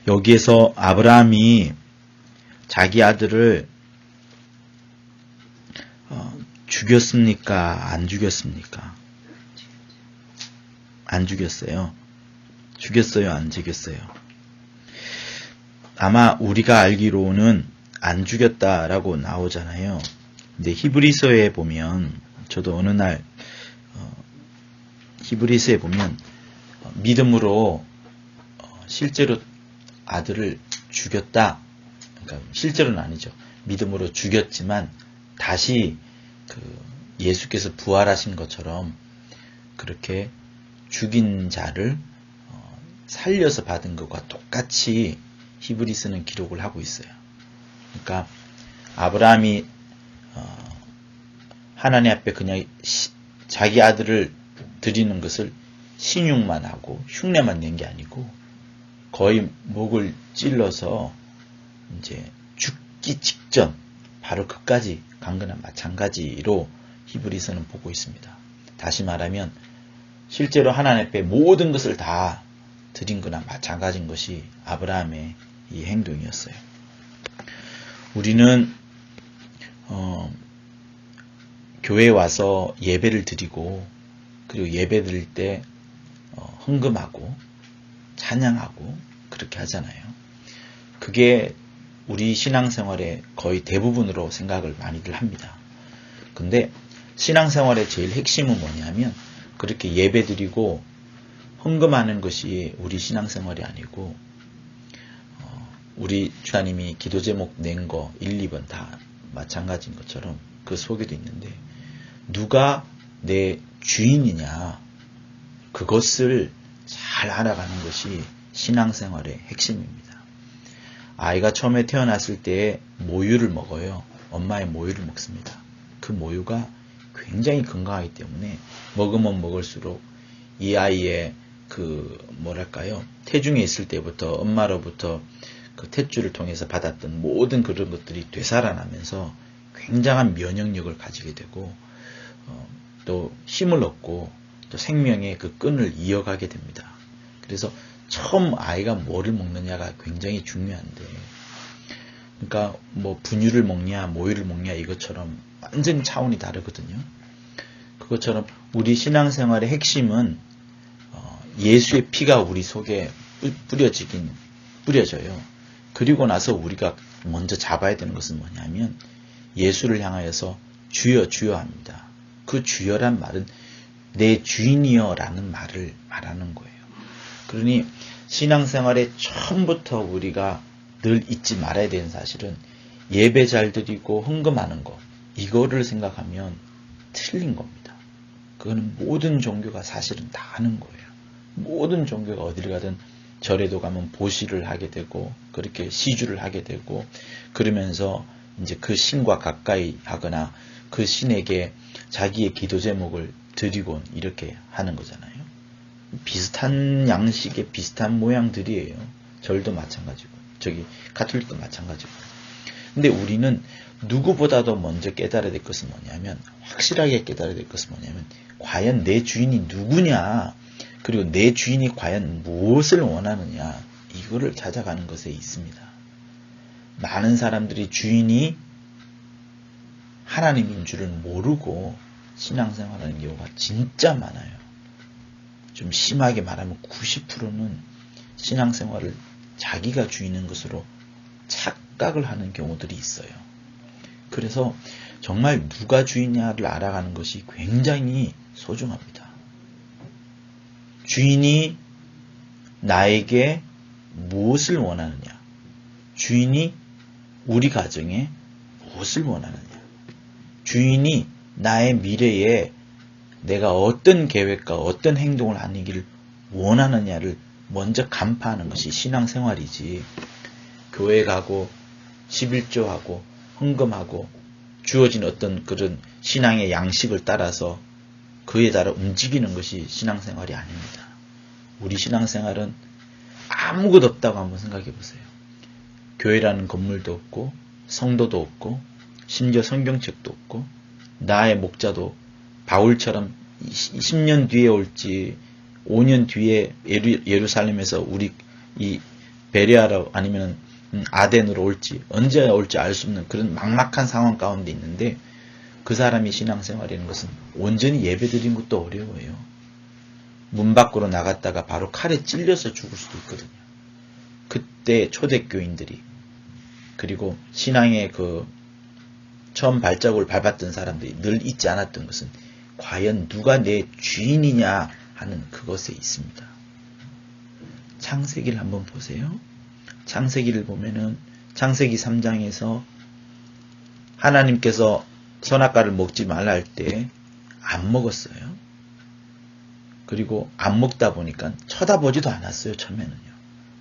여기에서 아브라함이 자기 아들을 죽였습니까? 안 죽였습니까? 안 죽였어요. 죽였어요? 안 죽였어요? 아마 우리가 알기로는 안 죽였다라고 나오잖아요. 근데 히브리서에 보면, 저도 어느 날 히브리서에 보면 믿음으로 실제로 아들을 죽였다. 그러니까 실제로는 아니죠. 믿음으로 죽였지만 다시 예수께서 부활하신 것처럼 그렇게 죽인 자를 살려서 받은 것과 똑같이 히브리서는 기록을 하고 있어요. 그러니까 아브라함이 하나님 앞에 그냥 자기 아들을 드리는 것을 신용만 하고 흉내만 낸 게 아니고 거의 목을 찔러서 이제 죽기 직전 바로 그까지 간 거나 마찬가지로 히브리서는 보고 있습니다. 다시 말하면 실제로 하나님 앞에 모든 것을 다 드린 거나 마찬가지인 것이 아브라함의 이 행동이었어요. 우리는 교회에 와서 예배를 드리고 그리고 예배 드릴 때 헌금하고 찬양하고 그렇게 하잖아요. 그게 우리 신앙생활의 거의 대부분으로 생각을 많이들 합니다. 근데 신앙생활의 제일 핵심은 뭐냐면 그렇게 예배 드리고 헌금하는 것이 우리 신앙생활이 아니고 우리 주님이 기도 제목 낸 거 1, 2번 다 마찬가지인 것처럼 그 속에도 있는데 누가 내 주인이냐 그것을 잘 알아가는 것이 신앙생활의 핵심입니다. 아이가 처음에 태어났을 때 모유를 먹어요. 엄마의 모유를 먹습니다. 그 모유가 굉장히 건강하기 때문에 먹으면 먹을수록 이 아이의 태중에 있을 때부터 엄마로부터 그 탯줄을 통해서 받았던 모든 그런 것들이 되살아나면서 굉장한 면역력을 가지게 되고 또 힘을 얻고 또 생명의 그 끈을 이어가게 됩니다. 그래서 처음 아이가 뭐를 먹느냐가 굉장히 중요한데, 그러니까 뭐 분유를 먹냐 모유를 먹냐 이것처럼 완전 차원이 다르거든요. 그것처럼 우리 신앙생활의 핵심은 예수의 피가 우리 속에 뿌려져요. 그리고 나서 우리가 먼저 잡아야 되는 것은 뭐냐면 예수를 향하여서 주여 주여 합니다. 그 주여란 말은 내 주인이여 라는 말을 말하는 거예요. 그러니 신앙생활의 처음부터 우리가 늘 잊지 말아야 되는 사실은 예배 잘 드리고 헌금하는 것, 이거를 생각하면 틀린 겁니다. 그거는 모든 종교가 사실은 다 하는 거예요. 모든 종교가 어디를 가든 절에도 가면 보시를 하게 되고 그렇게 시주를 하게 되고 그러면서 이제 그 신과 가까이 하거나 그 신에게 자기의 기도 제목을 드리곤 이렇게 하는 거잖아요. 비슷한 양식의 비슷한 모양들이에요. 절도 마찬가지고 가톨릭도 마찬가지고. 근데 우리는 누구보다도 먼저 깨달아야 될 것은 뭐냐면 확실하게 깨달아야 될 것은 뭐냐면 과연 내 주인이 누구냐 그리고 내 주인이 과연 무엇을 원하느냐 이거를 찾아가는 것에 있습니다. 많은 사람들이 주인이 하나님인 줄을 모르고 신앙생활하는 경우가 진짜 많아요. 좀 심하게 말하면 90%는 신앙생활을 자기가 주인인 것으로 착각을 하는 경우들이 있어요. 그래서 정말 누가 주인이냐를 알아가는 것이 굉장히 소중합니다. 주인이 나에게 무엇을 원하느냐? 주인이 우리 가정에 무엇을 원하느냐? 주인이 나의 미래에 내가 어떤 계획과 어떤 행동을 하기를 원하느냐를 먼저 간파하는 것이 신앙생활이지, 교회 가고 11조하고 헌금하고 주어진 어떤 그런 신앙의 양식을 따라서 그에 따라 움직이는 것이 신앙생활이 아닙니다. 우리 신앙생활은 아무것도 없다고 한번 생각해 보세요. 교회라는 건물도 없고 성도도 없고 심지어 성경책도 없고 나의 목자도 바울처럼 10년 뒤에 올지 5년 뒤에 예루살렘에서 우리 이 베레아로 아니면 아덴으로 올지 언제 올지 알 수 없는 그런 막막한 상황 가운데 있는데 그 사람이 신앙생활이라는 것은 온전히 예배드린 것도 어려워요. 문 밖으로 나갔다가 바로 칼에 찔려서 죽을 수도 있거든요. 그때 초대교인들이 그리고 신앙의 그 처음 발자국을 밟았던 사람들이 늘 잊지 않았던 것은 과연 누가 내 주인이냐 하는 그것에 있습니다. 창세기를 한번 보세요. 창세기를 보면은 창세기 3장에서 하나님께서 선악과를 먹지 말라 할 때 안 먹었어요. 그리고 안 먹다 보니까 쳐다보지도 않았어요. 처음에는요.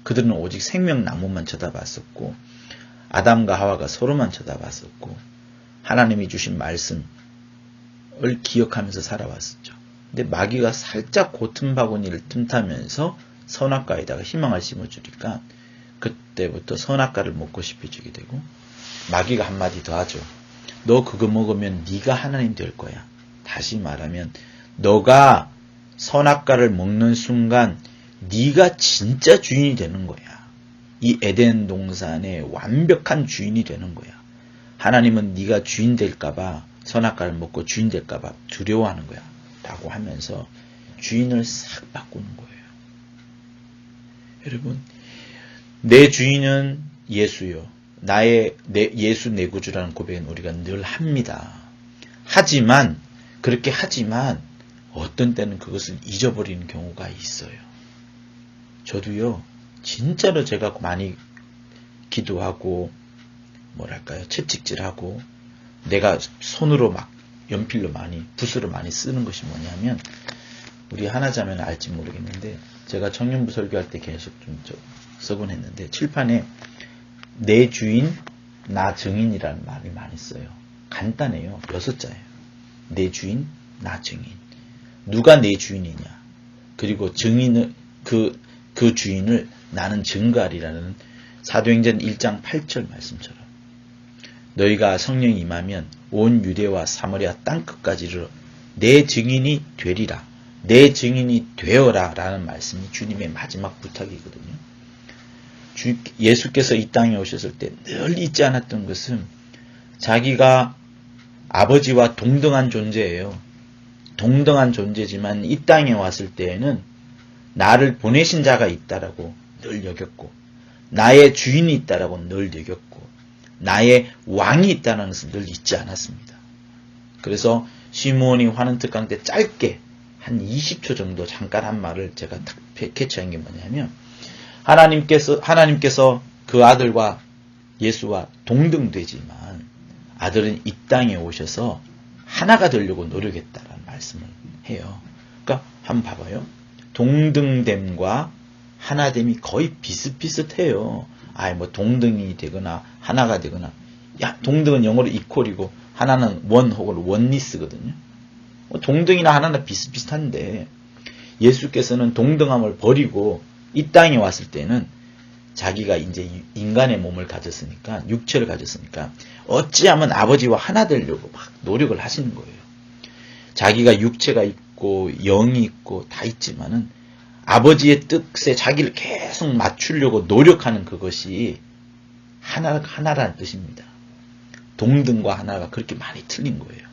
그들은 오직 생명나무만 쳐다봤었고 아담과 하와가 서로만 쳐다봤었고 하나님이 주신 말씀을 기억하면서 살아왔었죠. 근데 마귀가 살짝 고틈 바구니를 틈타면서 선악과에다가 희망을 심어주니까 그때부터 선악과를 먹고 싶어지게 되고 마귀가 한마디 더 하죠. 너 그거 먹으면 네가 하나님 될 거야. 다시 말하면 너가 선악과를 먹는 순간 네가 진짜 주인이 되는 거야. 이 에덴 동산의 완벽한 주인이 되는 거야. 하나님은 네가 주인 될까봐 선악과를 먹고 주인 될까봐 두려워하는 거야. 라고 하면서 주인을 싹 바꾸는 거예요. 여러분, 내 주인은 예수요. 예수 내 구주라는 고백은 우리가 늘 합니다. 그렇게 하지만 어떤 때는 그것을 잊어버리는 경우가 있어요. 저도요, 진짜로 제가 많이 기도하고, 채찍질하고, 내가 손으로 막 연필로 붓으로 많이 쓰는 것이 뭐냐면, 우리 하나자매는 알지 모르겠는데, 제가 청년부 설교할 때 계속 좀 써곤 했는데, 칠판에 내 주인, 나 증인이라는 말을 많이 써요. 간단해요. 6자예요. 내 주인, 나 증인. 누가 내 주인이냐. 그리고 증인을, 그 주인을 나는 증거하리라는 사도행전 1장 8절 말씀처럼. 너희가 성령이 임하면 온 유대와 사마리아 땅끝까지 이르러 내 증인이 되리라. 내 증인이 되어라. 라는 말씀이 주님의 마지막 부탁이거든요. 예수께서 이 땅에 오셨을 때 늘 잊지 않았던 것은 자기가 아버지와 동등한 존재예요. 동등한 존재지만 이 땅에 왔을 때에는 나를 보내신 자가 있다라고 늘 여겼고 나의 주인이 있다라고 늘 여겼고 나의 왕이 있다는 것을 늘 잊지 않았습니다. 그래서 시므온이 화는 특강 때 짧게 한 20초 정도 잠깐 한 말을 제가 딱 캐치한 게 뭐냐면 하나님께서 그 아들과 예수와 동등되지만 아들은 이 땅에 오셔서 하나가 되려고 노력했다라는 말씀을 해요. 그러니까 한번 봐봐요. 동등됨과 하나됨이 거의 비슷비슷해요. 동등이 되거나 하나가 되거나 동등은 영어로 이퀄이고 하나는 원 혹은 원리스거든요. 동등이나 하나는 비슷비슷한데 예수께서는 동등함을 버리고 이 땅에 왔을 때는 자기가 이제 인간의 몸을 가졌으니까 육체를 가졌으니까 어찌하면 아버지와 하나 되려고 막 노력을 하시는 거예요. 자기가 육체가 있고 영이 있고 다 있지만은 아버지의 뜻에 자기를 계속 맞추려고 노력하는 그것이 하나라는 뜻입니다. 동등과 하나가 그렇게 많이 틀린 거예요.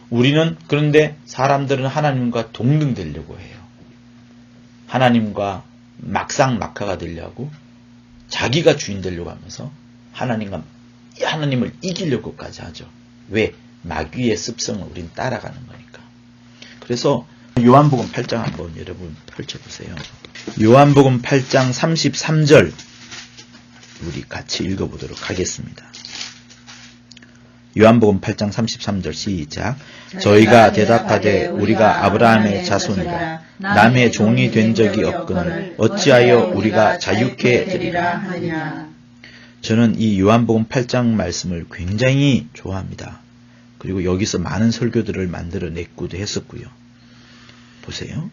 우리는 그런데 사람들은 하나님과 동등되려고 해요. 하나님과 막상막하가 되려고 자기가 주인 되려고 하면서 하나님을 이기려고까지 하죠. 왜? 마귀의 습성을 우린 따라가는 거니까. 그래서 요한복음 8장 한번 여러분 펼쳐보세요. 요한복음 8장 33절 우리 같이 읽어보도록 하겠습니다. 요한복음 8장 33절 시작. 저희가 대답하되 우리가 아브라함의 자손이라 남의 종이 된 적이 없거늘 어찌하여 우리가 자유케 되리라 하느냐. 저는 이 요한복음 8장 말씀을 굉장히 좋아합니다. 그리고 여기서 많은 설교들을 만들어냈기도 했었고요. 보세요.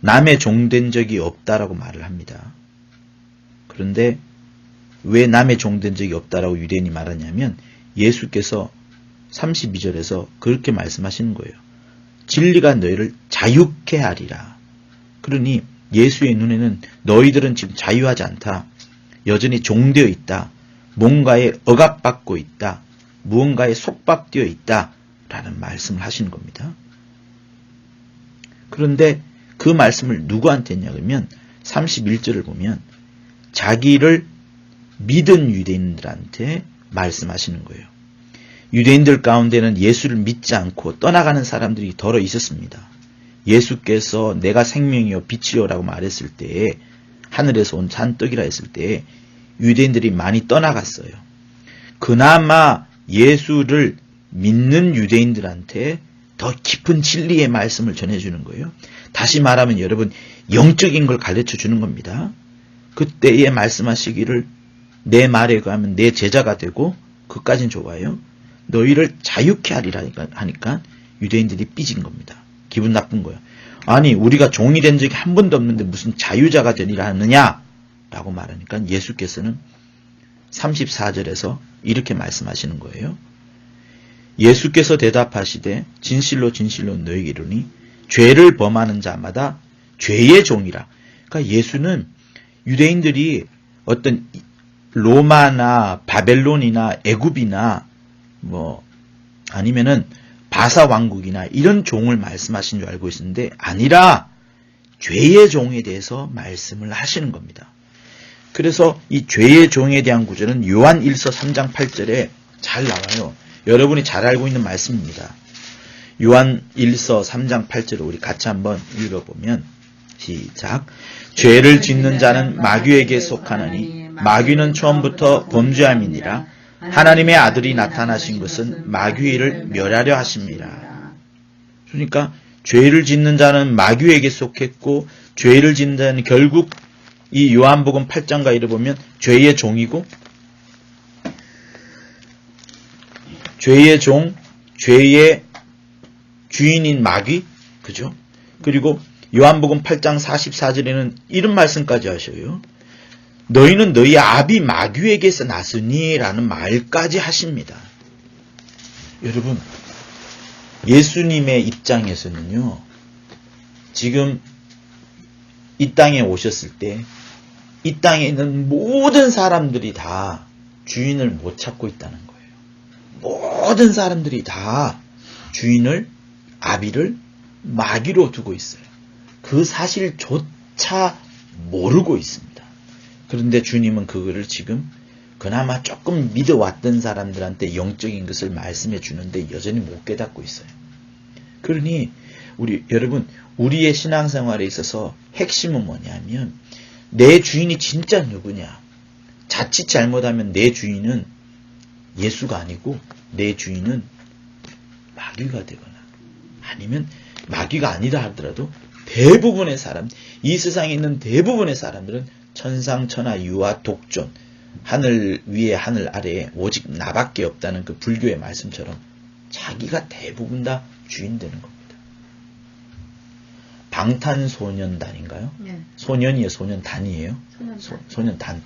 남의 종 된 적이 없다라고 말을 합니다. 그런데 왜 남의 종 된 적이 없다라고 유대인이 말하냐면 예수께서 32절에서 그렇게 말씀하시는 거예요. 진리가 너희를 자유케 하리라. 그러니 예수의 눈에는 너희들은 지금 자유하지 않다. 여전히 종되어 있다. 뭔가에 억압받고 있다. 무언가에 속박되어 있다. 라는 말씀을 하시는 겁니다. 그런데 그 말씀을 누구한테 했냐 그러면 31절을 보면 자기를 믿은 유대인들한테 말씀하시는 거예요. 유대인들 가운데는 예수를 믿지 않고 떠나가는 사람들이 더러 있었습니다. 예수께서 내가 생명이요 빛이요라고 말했을 때에 하늘에서 온 산떡이라 했을 때에 유대인들이 많이 떠나갔어요. 그나마 예수를 믿는 유대인들한테 더 깊은 진리의 말씀을 전해주는 거예요. 다시 말하면 여러분 영적인 걸 가르쳐 주는 겁니다. 그때에 말씀하시기를 내 말에 의하면 내 제자가 되고 그까진 좋아요. 너희를 자유케 하리라 하니까 유대인들이 삐진 겁니다. 기분 나쁜 거예요. 아니 우리가 종이 된 적이 한 번도 없는데 무슨 자유자가 되리라 하느냐 라고 말하니까 예수께서는 34절에서 이렇게 말씀하시는 거예요. 예수께서 대답하시되 진실로 진실로 너희에게 이르노니 죄를 범하는 자마다 죄의 종이라. 그러니까 예수는 유대인들이 어떤 로마나 바벨론이나 애굽이나 뭐 아니면은 바사 왕국이나 이런 종을 말씀하신 줄 알고 있었는데 아니라 죄의 종에 대해서 말씀을 하시는 겁니다. 그래서 이 죄의 종에 대한 구절은 요한 1서 3장 8절에 잘 나와요. 여러분이 잘 알고 있는 말씀입니다. 요한 1서 3장 8절을 우리 같이 한번 읽어보면 시작. 죄를 짓는 자는 마귀에게 속하느니 마귀는 처음부터 범죄함이니라. 하나님의 아들이 나타나신 것은 마귀를 멸하려 하심이라. 그러니까 죄를 짓는 자는 마귀에게 속했고 죄를 짓는 자는 결국 이 요한복음 8장과 이를 보면 죄의 종이고 죄의 종, 죄의 주인인 마귀, 그죠? 그리고 요한복음 8장 44절에는 이런 말씀까지 하셔요. 너희는 너희 아비 마귀에게서 났으니 라는 말까지 하십니다. 여러분 예수님의 입장에서는요. 지금 이 땅에 오셨을 때 이 땅에 있는 모든 사람들이 다 주인을 못 찾고 있다는 거예요. 모든 사람들이 다 주인을 아비를 마귀로 두고 있어요. 그 사실조차 모르고 있습니다. 그런데 주님은 그거를 지금 그나마 조금 믿어왔던 사람들한테 영적인 것을 말씀해 주는데 여전히 못 깨닫고 있어요. 그러니 여러분 우리의 신앙생활에 있어서 핵심은 뭐냐면 내 주인이 진짜 누구냐. 자칫 잘못하면 내 주인은 예수가 아니고 내 주인은 마귀가 되거나 아니면 마귀가 아니라 하더라도 대부분의 사람, 이 세상에 있는 대부분의 사람들은 천상천하 유아 독존, 하늘 위에 하늘 아래에 오직 나밖에 없다는 그 불교의 말씀처럼 자기가 대부분 다 주인 되는 겁니다. 방탄소년단인가요? 네. 소년이에요, 소년단이에요? 소년단.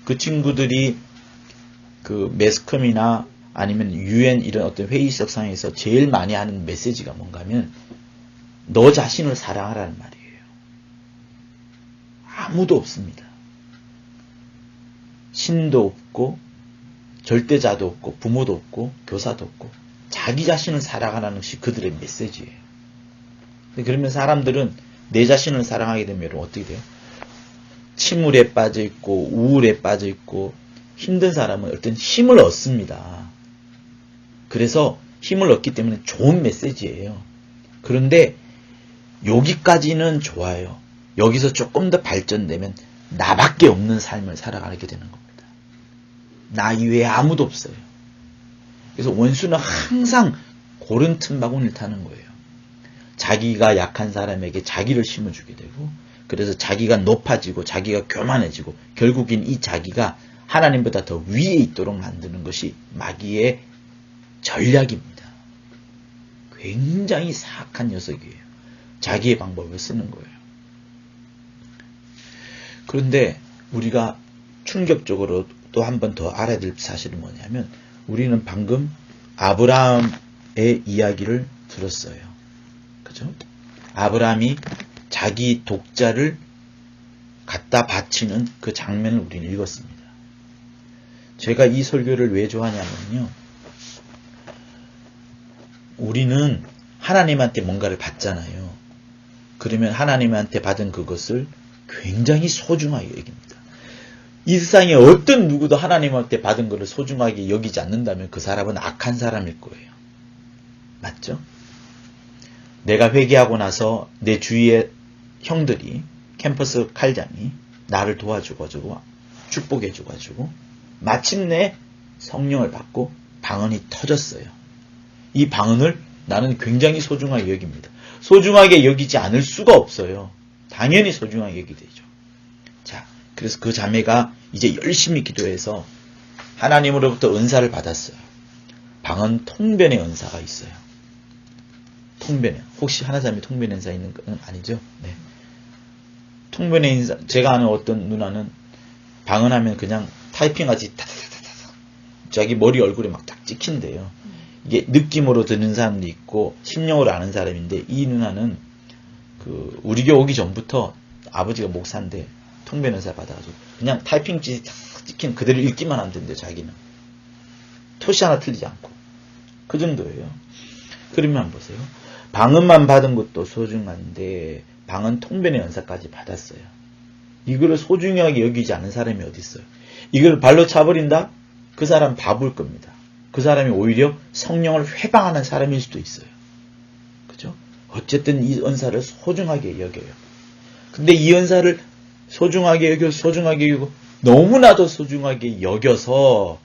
그 친구들이 그 매스컴이나 아니면 UN 이런 어떤 회의석 상에서 제일 많이 하는 메시지가 뭔가 하면 너 자신을 사랑하라는 말이에요. 아무도 없습니다. 신도 없고 절대자도 없고 부모도 없고 교사도 없고 자기 자신을 사랑하라는 것이 그들의 메시지예요. 그러면 사람들은 내 자신을 사랑하게 되면 어떻게 돼요? 침울에 빠져 있고 우울에 빠져 있고 힘든 사람은 어떤 힘을 얻습니다. 그래서 힘을 얻기 때문에 좋은 메시지예요. 그런데 여기까지는 좋아요. 여기서 조금 더 발전되면 나밖에 없는 삶을 살아가게 되는 겁니다. 나 이외에 아무도 없어요. 그래서 원수는 항상 고른 틈바구니를 타는 거예요. 자기가 약한 사람에게 자기를 심어주게 되고 그래서 자기가 높아지고 자기가 교만해지고 결국엔 이 자기가 하나님보다 더 위에 있도록 만드는 것이 마귀의 전략입니다. 굉장히 사악한 녀석이에요. 자기의 방법을 쓰는 거예요. 그런데 우리가 충격적으로 또 한 번 더 알아야 될 사실은 뭐냐면 우리는 방금 아브라함의 이야기를 들었어요. 그죠? 아브라함이 자기 독자를 갖다 바치는 그 장면을 우리는 읽었습니다. 제가 이 설교를 왜 좋아하냐면요. 우리는 하나님한테 뭔가를 받잖아요. 그러면 하나님한테 받은 그것을 굉장히 소중하게 여깁니다. 이 세상에 어떤 누구도 하나님한테 받은 것을 소중하게 여기지 않는다면 그 사람은 악한 사람일 거예요. 맞죠? 내가 회개하고 나서 내 주위의 형들이, 캠퍼스 칼장이 나를 도와줘가지고 축복해줘가지고 마침내 성령을 받고 방언이 터졌어요. 이 방언을 나는 굉장히 소중하게 여깁니다. 소중하게 여기지 않을 수가 없어요. 당연히 소중하게 여기게 되죠. 자, 그래서 그 자매가 이제 열심히 기도해서 하나님으로부터 은사를 받았어요. 방언 통변의 은사가 있어요. 통변의, 혹시 하나자매 통변의 은사 있는 건 아니죠? 네. 통변의 은사, 제가 아는 어떤 누나는 방언하면 그냥 타이핑하지 타타타타타 자기 머리 얼굴에 막 딱 찍힌대요. 이게 느낌으로 듣는 사람도 있고 심령으로 아는 사람인데, 이 누나는 그 우리 교회 오기 전부터 아버지가 목사인데 통변 은사 받아가지고 그냥 타이핑지 딱 찍힌 그대로 읽기만 하면 된대요. 자기는 토시 하나 틀리지 않고. 그 정도예요. 그러면 보세요. 방언만 받은 것도 소중한데 방언 통변의 은사까지 받았어요. 이거를 소중하게 여기지 않은 사람이 어디 있어요? 이걸 발로 차버린다? 그 사람 바보일 겁니다. 그 사람이 오히려 성령을 회방하는 사람일 수도 있어요. 그죠? 어쨌든 이 은사를 소중하게 여겨요. 근데 이 은사를 소중하게 여기고 너무나도 소중하게 여겨서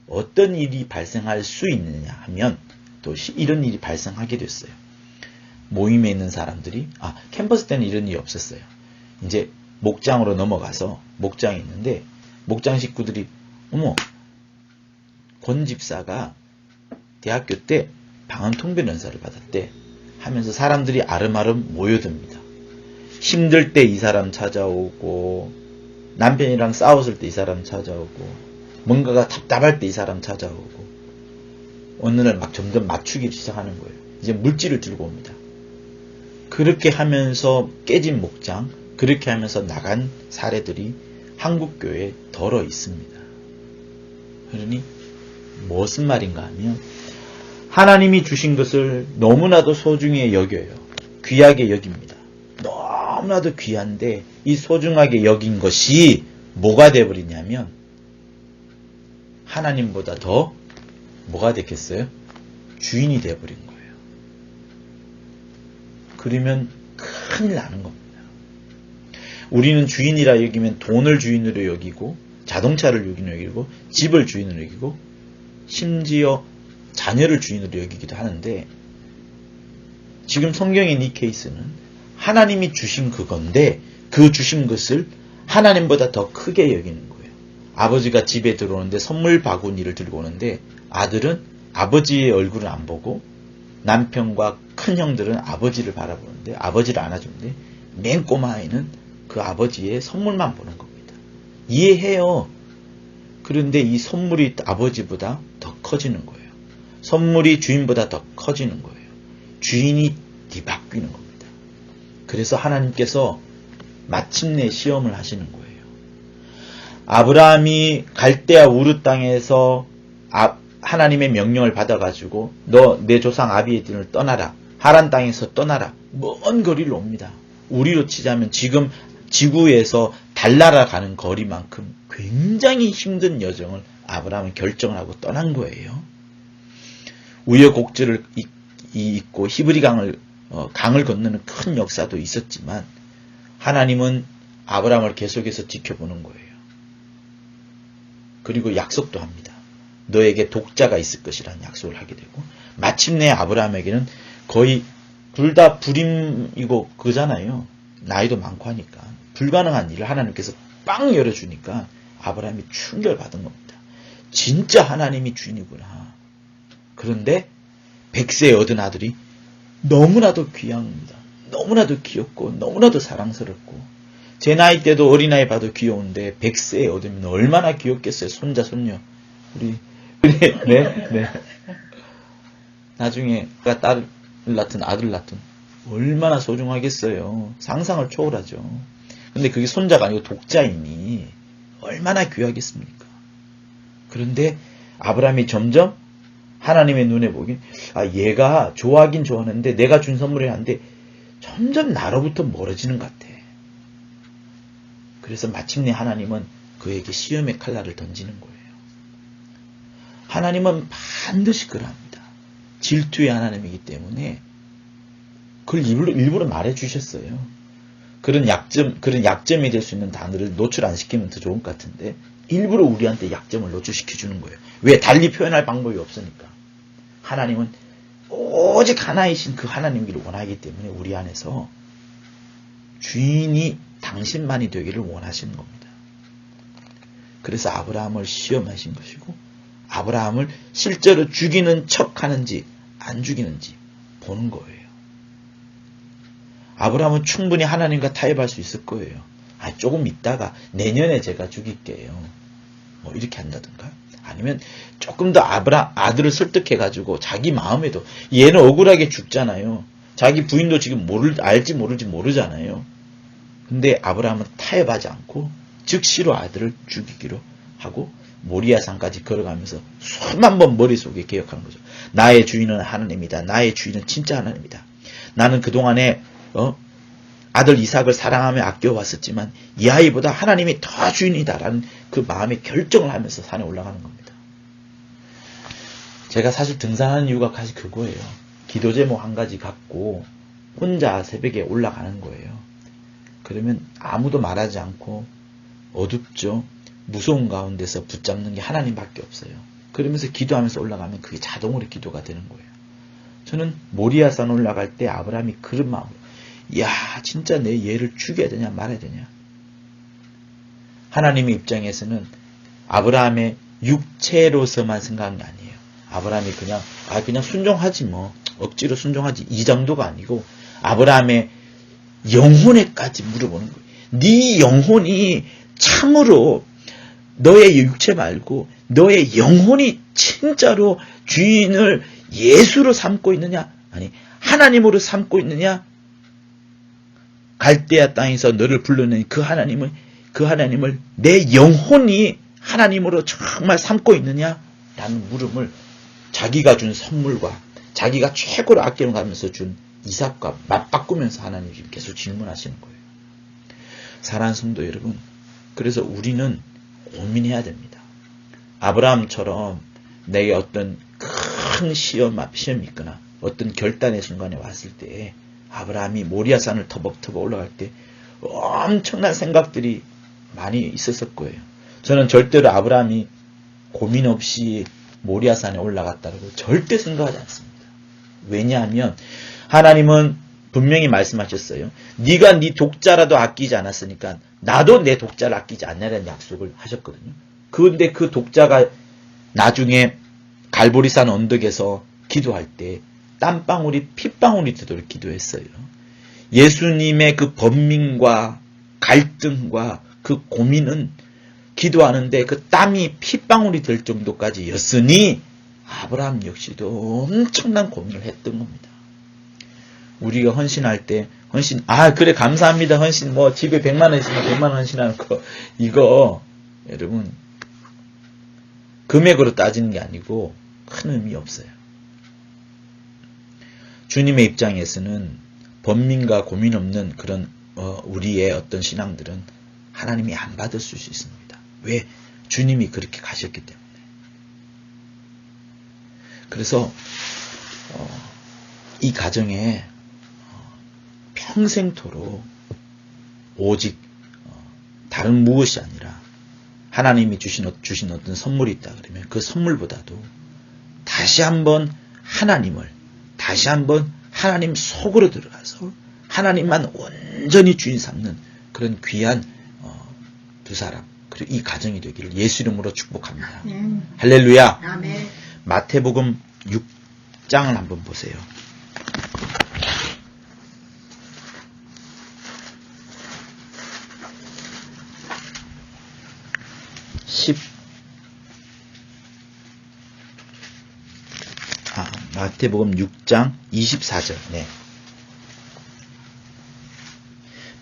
어떤 일이 발생할 수 있느냐 하면 또 이런 일이 발생하게 됐어요. 모임에 있는 사람들이, 캠퍼스 때는 이런 일이 없었어요. 이제 목장으로 넘어가서 목장이 있는데 목장 식구들이 어머, 권 집사가 대학교 때 방언 통변 은사를 받았대 하면서 사람들이 아름아름 모여듭니다. 힘들 때 이 사람 찾아오고, 남편이랑 싸웠을 때 이 사람 찾아오고, 뭔가가 답답할 때 이 사람 찾아오고, 어느 날 막 점점 맞추기 시작하는 거예요. 이제 물질을 들고 옵니다. 그렇게 하면서 깨진 목장, 그렇게 하면서 나간 사례들이 한국교회에 덜어 있습니다. 그러니 무슨 말인가 하면 하나님이 주신 것을 너무나도 소중히 여겨요. 귀하게 여깁니다. 너무나도 귀한데 이 소중하게 여긴 것이 뭐가 되어버리냐면 하나님보다 더 뭐가 됐겠어요? 주인이 되어버린 거예요. 그러면 큰일 나는 겁니다. 우리는 주인이라 여기면 돈을 주인으로 여기고, 자동차를 주인으로 여기고, 집을 주인으로 여기고, 심지어 자녀를 주인으로 여기기도 하는데, 지금 성경인 이 케이스는 하나님이 주신 그건데 그 주신 것을 하나님보다 더 크게 여기는 거예요. 아버지가 집에 들어오는데 선물 바구니를 들고 오는데 아들은 아버지의 얼굴을 안 보고, 남편과 큰 형들은 아버지를 바라보는데, 아버지를 안아주는데, 맨 꼬마 아이는 그 아버지의 선물만 보는 겁니다. 이해해요. 그런데 이 선물이 아버지보다 더 커지는 거예요. 선물이 주인보다 더 커지는 거예요. 주인이 뒤바뀌는 겁니다. 그래서 하나님께서 마침내 시험을 하시는 거예요. 아브라함이 갈대아 우르 땅에서 하나님의 명령을 받아가지고 너 내 조상 아비에들을 떠나라. 하란 땅에서 떠나라. 먼 거리를 옵니다. 우리로 치자면 지금 지구에서 달나라 가는 거리만큼 굉장히 힘든 여정을 아브라함은 결정을 하고 떠난 거예요. 우여곡절을 있고 히브리 강을 건너는 큰 역사도 있었지만 하나님은 아브라함을 계속해서 지켜보는 거예요. 그리고 약속도 합니다. 너에게 독자가 있을 것이라는 약속을 하게 되고, 마침내 아브라함에게는 거의 둘 다 불임이고 그잖아요. 나이도 많고 하니까 불가능한 일을 하나님께서 빵 열어주니까 아브라함이 충격받은 겁니다. 진짜 하나님이 주인이구나. 그런데 100세에 얻은 아들이 너무나도 귀합니다. 너무나도 귀엽고 너무나도 사랑스럽고, 제 나이 때도 어린아이 봐도 귀여운데 100세에 얻으면 얼마나 귀엽겠어요. 손자 손녀. 네. 나중에 딸을 낳든 아들 낳든 얼마나 소중하겠어요. 상상을 초월하죠. 근데 그게 손자가 아니고 독자이니 얼마나 귀하겠습니까? 그런데 아브라함이 점점 하나님의 눈에 보긴 얘가 좋아하긴 좋아하는데 내가 준 선물이 한데 점점 나로부터 멀어지는 것 같아. 그래서 마침내 하나님은 그에게 시험의 칼날을 던지는 거예요. 하나님은 반드시 그러합니다. 질투의 하나님이기 때문에 그걸 일부러 말해 주셨어요. 그런 약점이 될 수 있는 단어를 노출 안 시키면 더 좋은 것 같은데 일부러 우리한테 약점을 노출시켜 주는 거예요. 왜? 달리 표현할 방법이 없으니까. 하나님은 오직 하나이신 그 하나님이기를 원하기 때문에 우리 안에서 주인이 당신만이 되기를 원하시는 겁니다. 그래서 아브라함을 시험하신 것이고 아브라함을 실제로 죽이는 척하는지 안 죽이는지 보는 거예요. 아브라함은 충분히 하나님과 타협할 수 있을 거예요. 조금 있다가 내년에 제가 죽일게요. 뭐 이렇게 한다든가. 아니면 조금 더 아들을 설득해가지고 자기 마음에도 얘는 억울하게 죽잖아요. 자기 부인도 지금 알지 모를지 모르잖아요. 근데 아브라함은 타협하지 않고 즉시로 아들을 죽이기로 하고 모리아산까지 걸어가면서 수만 번 머릿속에 기억하는 거죠. 나의 주인은 하나님이다. 나의 주인은 진짜 하나님이다. 나는 그동안에 아들 이삭을 사랑하며 아껴왔었지만 이 아이보다 하나님이 더 주인이다라는 그 마음의 결정을 하면서 산에 올라가는 겁니다. 제가 사실 등산하는 이유가 사실 그거예요. 기도 제목 한 가지 갖고 혼자 새벽에 올라가는 거예요. 그러면 아무도 말하지 않고 어둡죠. 무서운 가운데서 붙잡는 게 하나님밖에 없어요. 그러면서 기도하면서 올라가면 그게 자동으로 기도가 되는 거예요. 저는 모리아산 올라갈 때 아브라함이 그런 마음으로 진짜 내 얘를 죽여야 되냐 말아야 되냐. 하나님의 입장에서는 아브라함의 육체로서만 생각한 게 아니에요. 아브라함이 그냥 순종하지 뭐 억지로 순종하지 이 정도가 아니고 아브라함의 영혼에까지 물어보는 거예요. 네 영혼이 참으로 너의 육체 말고 너의 영혼이 진짜로 주인을 예수로 삼고 있느냐 아니 하나님으로 삼고 있느냐. 갈대아 땅에서 너를 불러낸 그 하나님을 내 영혼이 하나님으로 정말 삼고 있느냐라는 물음을 자기가 준 선물과 자기가 최고로 아껴가면서 준 이삭과 맞바꾸면서 하나님 지금 계속 질문하시는 거예요. 사랑하는 성도 여러분, 그래서 우리는 고민해야 됩니다. 아브라함처럼 내게 어떤 큰 시험이 있거나 어떤 결단의 순간에 왔을 때 아브라함이 모리아산을 터벅터벅 올라갈 때 엄청난 생각들이 많이 있었을 거예요. 저는 절대로 아브라함이 고민 없이 모리아산에 올라갔다고 절대 생각하지 않습니다. 왜냐하면 하나님은 분명히 말씀하셨어요. 네가 네 독자라도 아끼지 않았으니까 나도 내 독자를 아끼지 않냐는 약속을 하셨거든요. 그런데 그 독자가 나중에 갈보리산 언덕에서 기도할 때 땀방울이 핏방울이 되도록 기도했어요. 예수님의 그 번민과 갈등과 그 고민은 기도하는데 그 땀이 핏방울이 될 정도까지였으니 아브라함 역시도 엄청난 고민을 했던 겁니다. 우리가 헌신할 때 그래 감사합니다 헌신 뭐 집에 100만 원 있으면 100만 원 헌신하는 거 이거 여러분 금액으로 따지는 게 아니고 큰 의미 없어요. 주님의 입장에서는 번민과 고민 없는 그런 우리의 어떤 신앙들은 하나님이 안 받을 수 있습니다. 왜? 주님이 그렇게 가셨기 때문에. 그래서 이 가정에 평생토록 오직 다른 무엇이 아니라 하나님이 주신 어떤 선물이 있다 그러면 그 선물보다도 다시 한번 하나님 속으로 들어가서 하나님만 온전히 주인 삼는 그런 귀한 두 사람 그리고 이 가정이 되기를 예수 이름으로 축복합니다. 할렐루야. 아멘. 마태복음 6장을 한번 보세요. 마태복음 6장 24절. 네.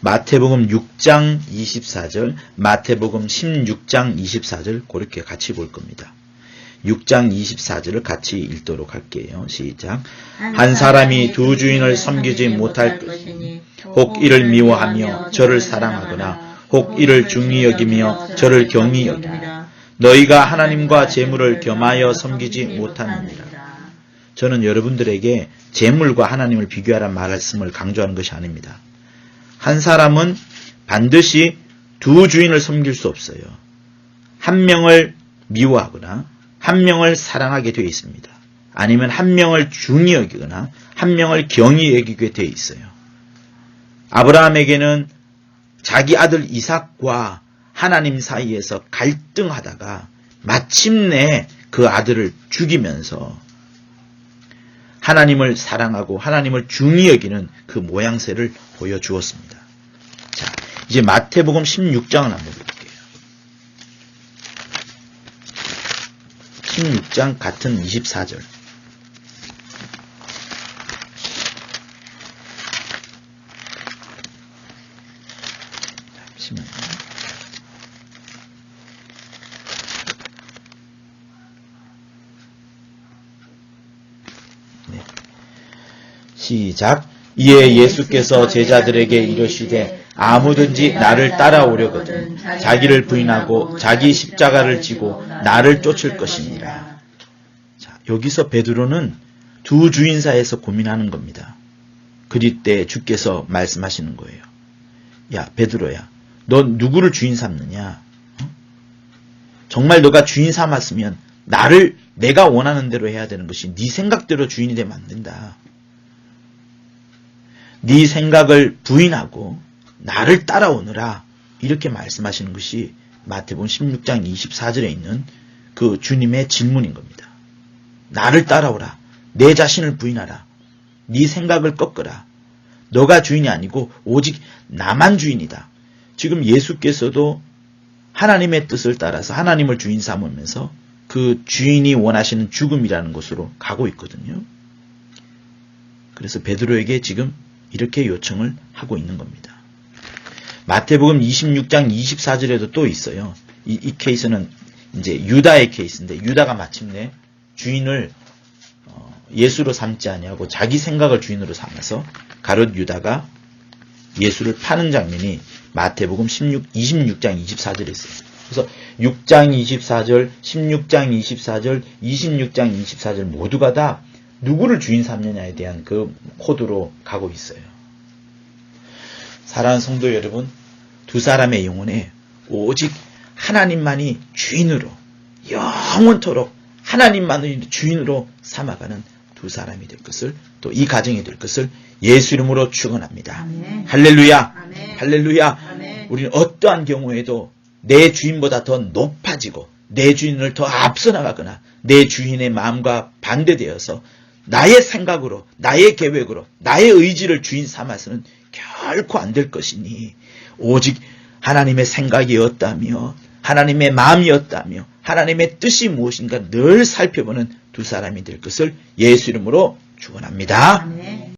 마태복음 6장 24절, 마태복음 16장 24절 그렇게 같이 볼 겁니다. 6장 24절을 같이 읽도록 할게요. 시작. 한 사람이 두 주인을 섬기지 못할 것이니 혹 이를 미워하며 저를 사랑하거나 혹 이를 중히 여기며 저를 경히 여기며 너희가 하나님과 재물을 겸하여 섬기지 못하느니라. 저는 여러분들에게 재물과 하나님을 비교하라는 말씀을 강조하는 것이 아닙니다. 한 사람은 반드시 두 주인을 섬길 수 없어요. 한 명을 미워하거나 한 명을 사랑하게 되어 있습니다. 아니면 한 명을 중히 여기거나 한 명을 경히 여기게 되어 있어요. 아브라함에게는 자기 아들 이삭과 하나님 사이에서 갈등하다가 마침내 그 아들을 죽이면서 하나님을 사랑하고 하나님을 중히 여기는 그 모양새를 보여주었습니다. 자, 이제 마태복음 16장을 한번 볼게요. 16장 같은 24절. 잠시만요. 네. 시작. 이에 예수께서 제자들에게 이르시되 아무든지 나를 따라오려거든 자기를 부인하고 자기 십자가를 지고 나를 쫓을 것이니라. 자, 여기서 베드로는 두 주인 사이에서 고민하는 겁니다. 그리 때 주께서 말씀하시는 거예요. 야, 베드로야, 너 누구를 주인 삼느냐? 정말 너가 주인 삼았으면 나를 내가 원하는 대로 해야 되는 것이 네 생각대로 주인이 되면 안 된다. 네 생각을 부인하고 나를 따라오느라 이렇게 말씀하시는 것이 마태복음 16장 24절에 있는 그 주님의 질문인 겁니다. 나를 따라오라. 내 자신을 부인하라. 네 생각을 꺾어라. 너가 주인이 아니고 오직 나만 주인이다. 지금 예수께서도 하나님의 뜻을 따라서 하나님을 주인 삼으면서 그 주인이 원하시는 죽음이라는 곳으로 가고 있거든요. 그래서 베드로에게 지금 이렇게 요청을 하고 있는 겁니다. 마태복음 26장 24절에도 또 있어요. 이 케이스는 이제 유다의 케이스인데 유다가 마침내 주인을 예수로 삼지 아니하고 자기 생각을 주인으로 삼아서 가룟 유다가 예수를 파는 장면이 마태복음 26장 24절에 있어요. 그래서 6장 24절, 16장 24절, 26장 24절 모두가 다 누구를 주인 삼느냐에 대한 그 코드로 가고 있어요. 사랑하는 성도 여러분, 두 사람의 영혼에 오직 하나님만이 주인으로 영원토록 하나님만을 주인으로 삼아가는 두 사람이 될 것을, 또 이 가정이 될 것을 예수 이름으로 축원합니다. 아멘. 할렐루야. 아멘. 할렐루야. 아멘. 우리는 어떠한 경우에도 내 주인보다 더 높아지고 내 주인을 더 앞서 나가거나 내 주인의 마음과 반대되어서 나의 생각으로, 나의 계획으로, 나의 의지를 주인 삼아서는 결코 안 될 것이니 오직 하나님의 생각이었다며 하나님의 마음이었다며 하나님의 뜻이 무엇인가 늘 살펴보는 두 사람이 될 것을 예수 이름으로 축원합니다. 아멘.